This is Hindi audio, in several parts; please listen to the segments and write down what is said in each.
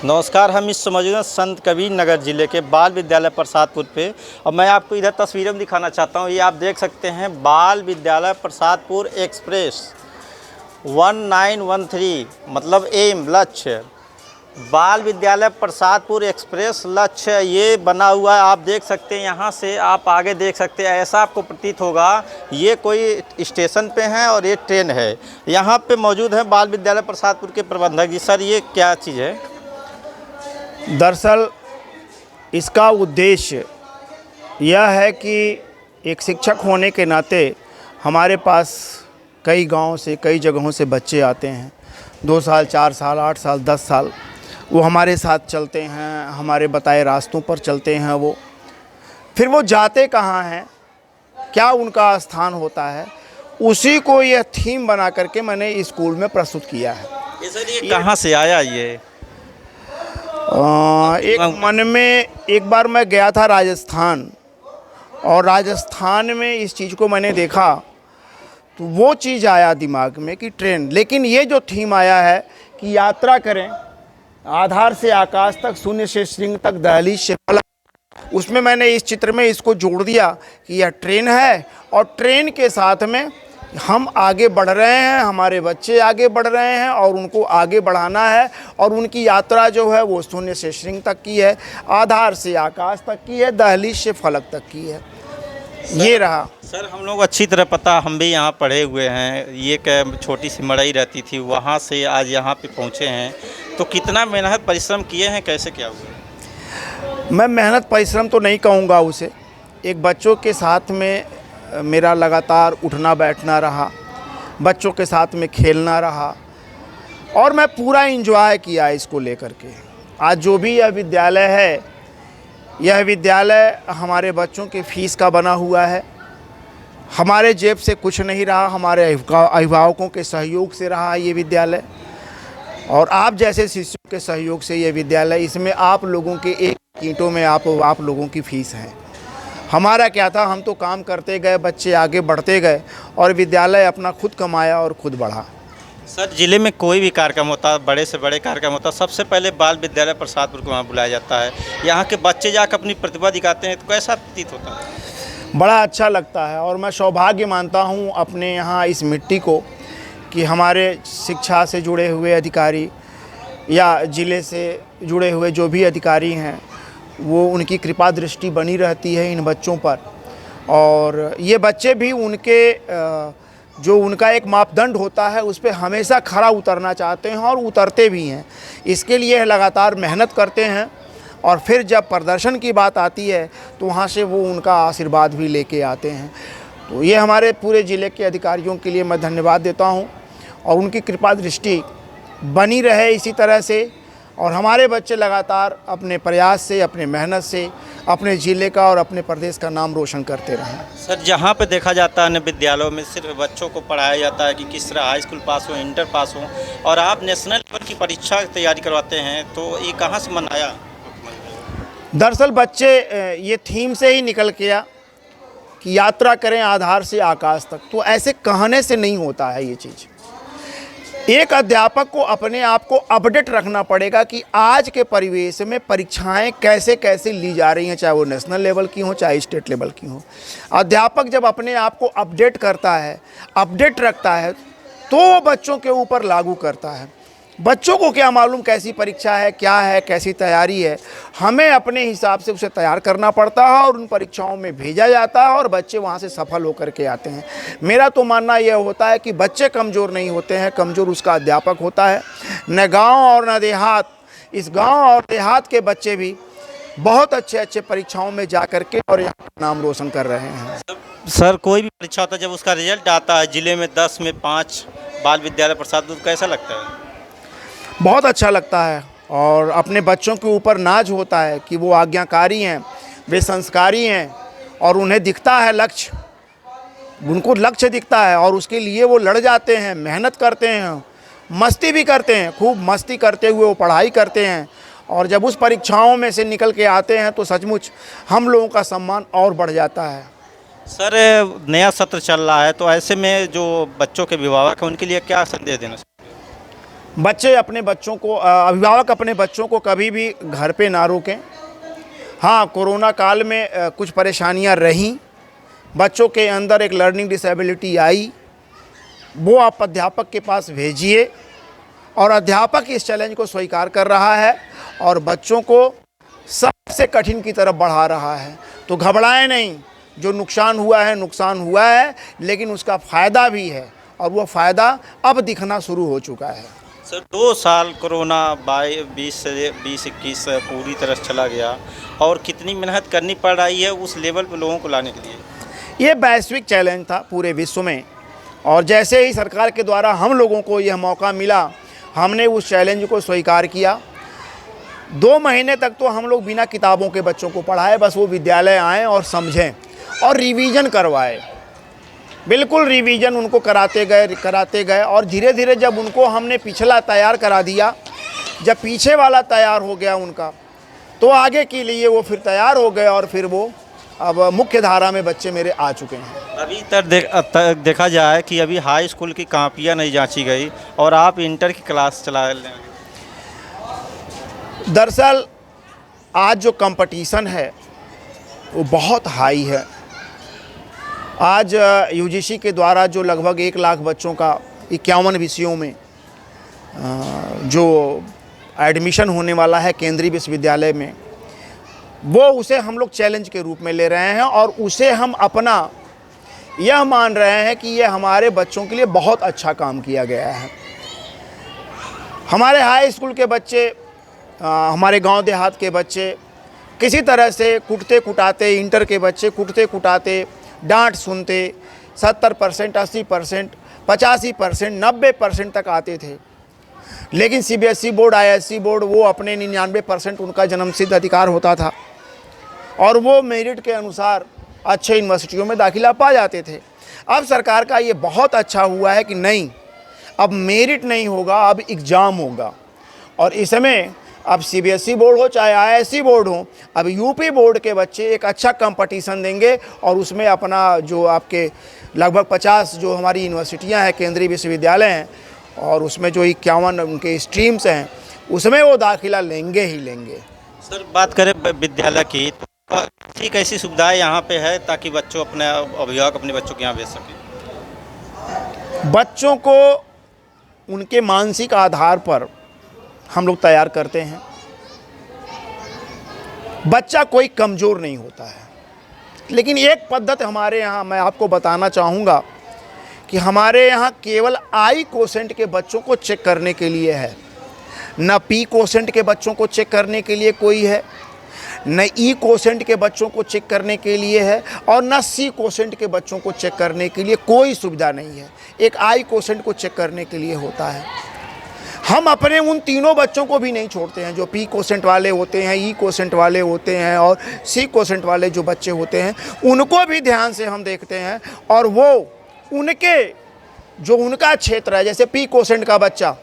नमस्कार। हम इस समय मौजूद हैं संत कबीर नगर ज़िले के बाल विद्यालय प्रसादपुर पे और मैं आपको इधर तस्वीरें में दिखाना चाहता हूँ। ये आप देख सकते हैं बाल विद्यालय प्रसादपुर एक्सप्रेस 1913 मतलब एम लक्ष्य। बाल विद्यालय प्रसादपुर एक्सप्रेस लक्ष्य ये बना हुआ है। आप देख सकते हैं, यहाँ से आप आगे देख सकते हैं। ऐसा आपको प्रतीत होगा ये कोई स्टेशन पे है और ये ट्रेन है। यहाँ पे मौजूद है बाल विद्यालय प्रसादपुर के प्रबंधक जी। सर, ये क्या चीज़ है? दरअसल इसका उद्देश्य यह है कि एक शिक्षक होने के नाते हमारे पास कई गांव से, कई जगहों से बच्चे आते हैं। 2 साल, 4 साल, 8 साल, 10 साल वो हमारे साथ चलते हैं, हमारे बताए रास्तों पर चलते हैं। वो फिर वो जाते कहाँ हैं, क्या उनका स्थान होता है, उसी को यह थीम बना करके मैंने स्कूल में प्रस्तुत किया है। ये कहाँ से आया ये? एक मन में एक बार मैं गया था राजस्थान, और राजस्थान में इस चीज़ को मैंने देखा तो वो चीज़ आया दिमाग में कि ट्रेन। लेकिन ये जो थीम आया है कि यात्रा करें आधार से आकाश तक, शून्य से श्रृंग तक, दहलीज से फलक, उसमें मैंने इस चित्र में इसको जोड़ दिया कि यह ट्रेन है और ट्रेन के साथ में हम आगे बढ़ रहे हैं, हमारे बच्चे आगे बढ़ रहे हैं और उनको आगे बढ़ाना है। और उनकी यात्रा जो है वो शून्य से श्रृंग तक की है, आधार से आकाश तक की है, दहलीज से फलक तक की है। ये रहा। सर, हम लोग अच्छी तरह पता, हम भी यहाँ पढ़े हुए हैं। ये एक छोटी सी मड़ई रहती थी, वहाँ से आज यहाँ पे पहुँचे हैं। तो कितना मेहनत परिश्रम किए हैं, कैसे क्या हुआ? मैं मेहनत परिश्रम तो नहीं कहूँगा उसे। एक बच्चों के साथ में मेरा लगातार उठना बैठना रहा, बच्चों के साथ में खेलना रहा और मैं पूरा एंजॉय किया इसको लेकर के। आज जो भी यह विद्यालय है, यह विद्यालय हमारे बच्चों के फीस का बना हुआ है। हमारे जेब से कुछ नहीं रहा, हमारे अभिभावकों के सहयोग से रहा ये विद्यालय, और आप जैसे शिष्यों के सहयोग से ये विद्यालय। इसमें आप लोगों के एक ईंटों में आप लोगों की फीस है। हमारा क्या था, हम तो काम करते गए, बच्चे आगे बढ़ते गए और विद्यालय अपना खुद कमाया और खुद बढ़ा। सर, ज़िले में कोई भी कार्यक्रम होता, बड़े से बड़े कार्यक्रम होता, सबसे पहले बाल विद्यालय प्रसादपुर को वहाँ बुलाया जाता है। यहाँ के बच्चे जाकर अपनी प्रतिभा दिखाते हैं, तो कैसा प्रतीत होता है? बड़ा अच्छा लगता है और मैं सौभाग्य मानता हूँ अपने यहाँ इस मिट्टी को कि हमारे शिक्षा से जुड़े हुए अधिकारी या ज़िले से जुड़े हुए जो भी अधिकारी हैं, वो उनकी कृपा दृष्टि बनी रहती है इन बच्चों पर। और ये बच्चे भी जो उनका एक मापदंड होता है उस पे हमेशा खरा उतरना चाहते हैं और उतरते भी हैं। इसके लिए लगातार मेहनत करते हैं और फिर जब प्रदर्शन की बात आती है तो वहाँ से वो उनका आशीर्वाद भी लेके आते हैं। तो ये हमारे पूरे ज़िले के अधिकारियों के लिए मैं धन्यवाद देता हूँ और उनकी कृपा दृष्टि बनी रहे इसी तरह से, और हमारे बच्चे लगातार अपने प्रयास से, अपने मेहनत से अपने ज़िले का और अपने प्रदेश का नाम रोशन करते रहें। सर, जहाँ पे देखा जाता है विद्यालयों में सिर्फ बच्चों को पढ़ाया जाता है कि किस तरह हाई स्कूल पास हो, इंटर पास हो, और आप नेशनल लेवल की परीक्षा की तैयारी करवाते हैं, तो ये कहाँ से मन आया? दरअसल बच्चे ये थीम से ही निकल के आया कि यात्रा करें आधार से आकाश तक। तो ऐसे कहने से नहीं होता है ये चीज़। एक अध्यापक को अपने आप को अपडेट रखना पड़ेगा कि आज के परिवेश में परीक्षाएं कैसे कैसे ली जा रही हैं, चाहे वो नेशनल लेवल की हो, चाहे स्टेट लेवल की हो। अध्यापक जब अपने आप को अपडेट करता है, अपडेट रखता है, तो वो बच्चों के ऊपर लागू करता है। बच्चों को क्या मालूम कैसी परीक्षा है, क्या है, कैसी तैयारी है। हमें अपने हिसाब से उसे तैयार करना पड़ता है और उन परीक्षाओं में भेजा जाता है और बच्चे वहाँ से सफल होकर के आते हैं। मेरा तो मानना यह होता है कि बच्चे कमज़ोर नहीं होते हैं, कमज़ोर उसका अध्यापक होता है। न गाँव और न देहात, इस गाँव और देहात के बच्चे भी बहुत अच्छे परीक्षाओं में जा कर के और यहाँ नाम रोशन कर रहे हैं। सर, कोई भी परीक्षा होता है, जब उसका रिजल्ट आता है, ज़िले में 10 में 5 बाल विद्यालय प्रसादपुर, कैसा लगता है? बहुत अच्छा लगता है और अपने बच्चों के ऊपर नाज होता है कि वो आज्ञाकारी हैं, वे संस्कारी हैं और उन्हें दिखता है लक्ष्य, उनको लक्ष्य दिखता है और उसके लिए वो लड़ जाते हैं, मेहनत करते हैं, मस्ती भी करते हैं। खूब मस्ती करते हुए वो पढ़ाई करते हैं और जब उस परीक्षाओं में से निकल के आते हैं तो सचमुच हम लोगों का सम्मान और बढ़ जाता है। सर, नया सत्र चल रहा है, तो ऐसे में जो बच्चों के अभिभावक हैं उनके लिए क्या संदेश देना? बच्चे अपने बच्चों को अभिभावक अपने बच्चों को कभी भी घर पे ना रोकें। हाँ, कोरोना काल में कुछ परेशानियां रहीं, बच्चों के अंदर एक लर्निंग डिसेबिलिटी आई, वो आप अध्यापक के पास भेजिए और अध्यापक इस चैलेंज को स्वीकार कर रहा है और बच्चों को सबसे कठिन की तरफ बढ़ा रहा है। तो घबराएं नहीं, जो नुकसान हुआ है, लेकिन उसका फ़ायदा भी है और वो फ़ायदा अब दिखना शुरू हो चुका है। सर 2 साल कोरोना 20 से 20-21 पूरी तरह से चला गया और कितनी मेहनत करनी पड़ रही है उस लेवल पर लोगों को लाने के लिए। ये वैश्विक चैलेंज था पूरे विश्व में और जैसे ही सरकार के द्वारा हम लोगों को यह मौका मिला, हमने उस चैलेंज को स्वीकार किया। 2 महीने तक तो हम लोग बिना किताबों के बच्चों को पढ़ाए, बस वो विद्यालय आएँ और समझें और रिवीजन करवाए। बिल्कुल रिवीजन उनको कराते गए और धीरे धीरे जब उनको हमने पिछला तैयार करा दिया, जब पीछे वाला तैयार हो गया उनका, तो आगे के लिए वो फिर तैयार हो गए और फिर वो अब मुख्य धारा में बच्चे मेरे आ चुके हैं। अभी तक देखा जाए कि अभी हाई स्कूल की कापियाँ नहीं जांची गई और आप इंटर की क्लास चला रहे हैं। दरअसल आज जो कंपटीशन है वो बहुत हाई है। आज यूजीसी के द्वारा जो लगभग 1 लाख बच्चों का 51 विषयों में जो एडमिशन होने वाला है केंद्रीय विश्वविद्यालय में, वो उसे हम लोग चैलेंज के रूप में ले रहे हैं और उसे हम अपना यह मान रहे हैं कि ये हमारे बच्चों के लिए बहुत अच्छा काम किया गया है। हमारे हाई स्कूल के बच्चे, हमारे गांव देहात के बच्चे किसी तरह से कुटते कुटाते, इंटर के बच्चे कुटते कुटाते, डांट सुनते 70%, 80%, 85%, 90% तक आते थे। लेकिन सीबीएसई बोर्ड, आईएससी बोर्ड, वो अपने 99% उनका जन्मसिद्ध अधिकार होता था और वो मेरिट के अनुसार अच्छे यूनिवर्सिटियों में दाखिला पा जाते थे। अब सरकार का ये बहुत अच्छा हुआ है कि नहीं, अब मेरिट नहीं होगा, अब एग्ज़ाम होगा और इसमें अब सीबीएसई बोर्ड हो चाहे आईएससी बोर्ड हो, अब यूपी बोर्ड के बच्चे एक अच्छा कंपटीशन देंगे और उसमें अपना जो आपके लगभग 50 जो हमारी यूनिवर्सिटियां हैं, केंद्रीय विश्वविद्यालय हैं, और उसमें जो 51 उनके स्ट्रीम्स हैं, उसमें वो दाखिला लेंगे ही लेंगे। सर बात करें विद्यालय की, तो ठीक ऐसी सुविधाएं यहाँ पे है ताकि बच्चों अपने अभिभावक अपने बच्चों के यहाँ भेज सकें। बच्चों को उनके मानसिक आधार पर हम लोग तैयार करते हैं। बच्चा कोई कमज़ोर नहीं होता है, लेकिन एक पद्धति हमारे यहाँ मैं आपको बताना चाहूँगा कि हमारे यहाँ केवल आई कोसेंट के बच्चों को चेक करने के लिए है, न पी कोसेंट के बच्चों को चेक करने के लिए कोई है, न ई कोसेंट के बच्चों को चेक करने के लिए है और न सी कोसेंट के बच्चों को चेक करने के लिए कोई सुविधा नहीं है। एक आई कोसेंट को चेक करने के लिए होता है। हम अपने उन तीनों बच्चों को भी नहीं छोड़ते हैं जो पी कोसेंट वाले होते हैं, ई कोसेंट वाले होते हैं और सी कोसेंट वाले जो बच्चे होते हैं, उनको भी ध्यान से हम देखते हैं और वो उनके जो उनका क्षेत्र है, जैसे पी कोसेंट का बच्चा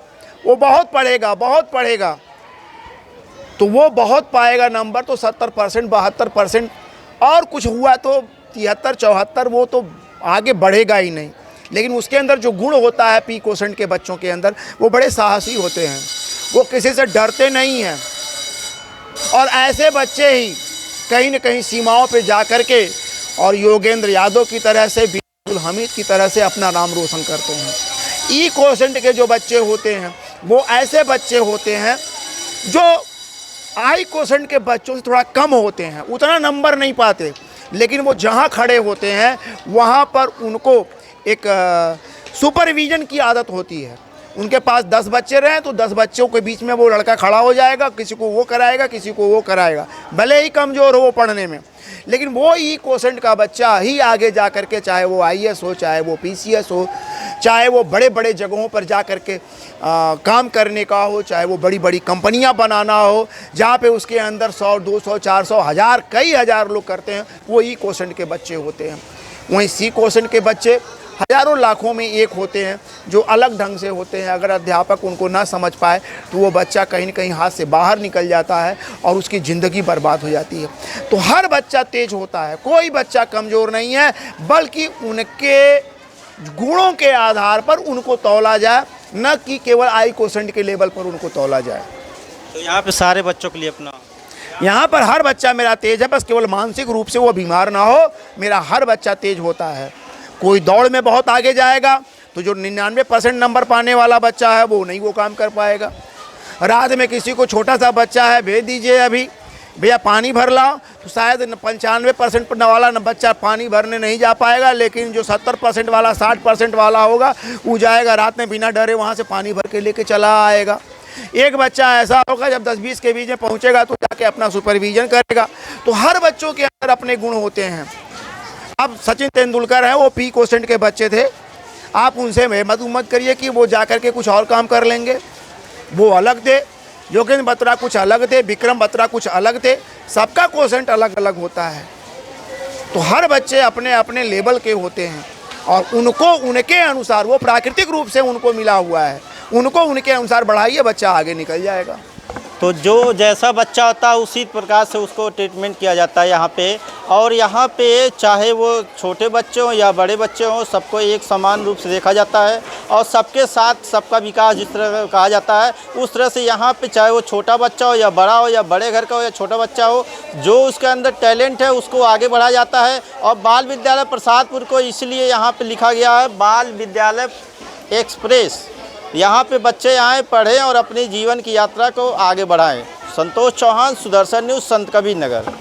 वो बहुत पढ़ेगा तो वो बहुत पाएगा नंबर, तो 70%, 72% और कुछ हुआ तो 73, 74, वो तो आगे बढ़ेगा ही नहीं। लेकिन उसके अंदर जो गुण होता है पी कोसेंट के बच्चों के अंदर, वो बड़े साहसी होते हैं, वो किसी से डरते नहीं हैं और ऐसे बच्चे ही कहीं न कहीं सीमाओं पे जा कर के और योगेंद्र यादव की तरह से, अब्दुल हमीद की तरह से अपना नाम रोशन करते हैं। ई कोसेंट के जो बच्चे होते हैं वो ऐसे बच्चे होते हैं जो आई कोसेंट के बच्चों से थोड़ा कम होते हैं, उतना नंबर नहीं पाते, लेकिन वो जहाँ खड़े होते हैं वहाँ पर उनको एक सुपरविज़न की आदत होती है। उनके पास 10 बच्चे रहें तो 10 बच्चों के बीच में वो लड़का खड़ा हो जाएगा, किसी को वो कराएगा, किसी को वो कराएगा, भले ही कमज़ोर हो वो पढ़ने में, लेकिन वो ई कोसेंट का बच्चा ही आगे जा कर के, चाहे वो आईएएस हो, चाहे वो पीसीएस हो, चाहे वो बड़े बड़े जगहों पर जा कर के काम करने का हो, चाहे वो बड़ी बड़ी कंपनियां बनाना हो जहाँ पे उसके अंदर 100, 200, 400, 1000, कई हज़ार लोग करते हैं, वो ई कोसेंट के बच्चे होते हैं। वहीं सी कोसेंट के बच्चे हज़ारों लाखों में एक होते हैं जो अलग ढंग से होते हैं। अगर अध्यापक उनको ना समझ पाए तो वो बच्चा कहीं न कहीं हाथ से बाहर निकल जाता है और उसकी ज़िंदगी बर्बाद हो जाती है। तो हर बच्चा तेज होता है, कोई बच्चा कमज़ोर नहीं है, बल्कि उनके गुणों के आधार पर उनको तौला जाए न कि केवल आई क्वोशेंट के लेवल पर उनको तौला जाए। तो यहाँ पे सारे बच्चों के लिए अपना यहाँ पर हर बच्चा मेरा तेज है, बस केवल मानसिक रूप से वो बीमार ना हो। मेरा हर बच्चा तेज होता है। कोई दौड़ में बहुत आगे जाएगा तो जो 99% नंबर पाने वाला बच्चा है वो नहीं वो काम कर पाएगा। रात में किसी को छोटा सा बच्चा है, भेज दीजिए अभी भैया पानी भर लाओ, तो शायद 95% वाला बच्चा पानी भरने नहीं जा पाएगा, लेकिन जो 70% वाला 60% वाला होगा वो जाएगा, रात में बिना डरे वहाँ से पानी भर के लेके चला आएगा। एक बच्चा ऐसा होगा जब 10-20 के बीच में पहुँचेगा तो जाके अपना सुपरविजन करेगा। तो हर बच्चों के अंदर अपने गुण होते हैं। अब सचिन तेंदुलकर हैं, वो पी क्वोशेंट के बच्चे थे। आप उनसे मत करिए कि वो जा कर के कुछ और काम कर लेंगे। वो अलग थे, योगेंद्र बत्रा कुछ अलग थे, विक्रम बत्रा कुछ अलग थे। सबका क्वोशेंट अलग अलग होता है। तो हर बच्चे अपने अपने लेवल के होते हैं और उनको उनके अनुसार, वो प्राकृतिक रूप से उनको मिला हुआ है, उनको उनके अनुसार बढ़ाइए, बच्चा आगे निकल जाएगा। तो जो जैसा बच्चा होता है उसी प्रकार से उसको ट्रीटमेंट किया जाता है यहाँ पे। और यहाँ पे चाहे वो छोटे बच्चे हों या बड़े बच्चे हों, सबको एक समान रूप से देखा जाता है और सबके साथ सबका विकास जिस तरह कहा जाता है उस तरह से यहाँ पे, चाहे वो छोटा बच्चा हो या बड़ा हो या बड़े घर का हो या छोटा बच्चा हो, जो उसके अंदर टैलेंट है उसको आगे बढ़ाया जाता है। और बाल विद्यालय प्रसादपुर को इसलिए यहाँ पर लिखा गया है बाल विद्यालय एक्सप्रेस। यहाँ पे बच्चे आएँ, पढ़ें और अपनी जीवन की यात्रा को आगे बढ़ाएं। संतोष चौहान, सुदर्शन न्यूज़, संत कबीर नगर।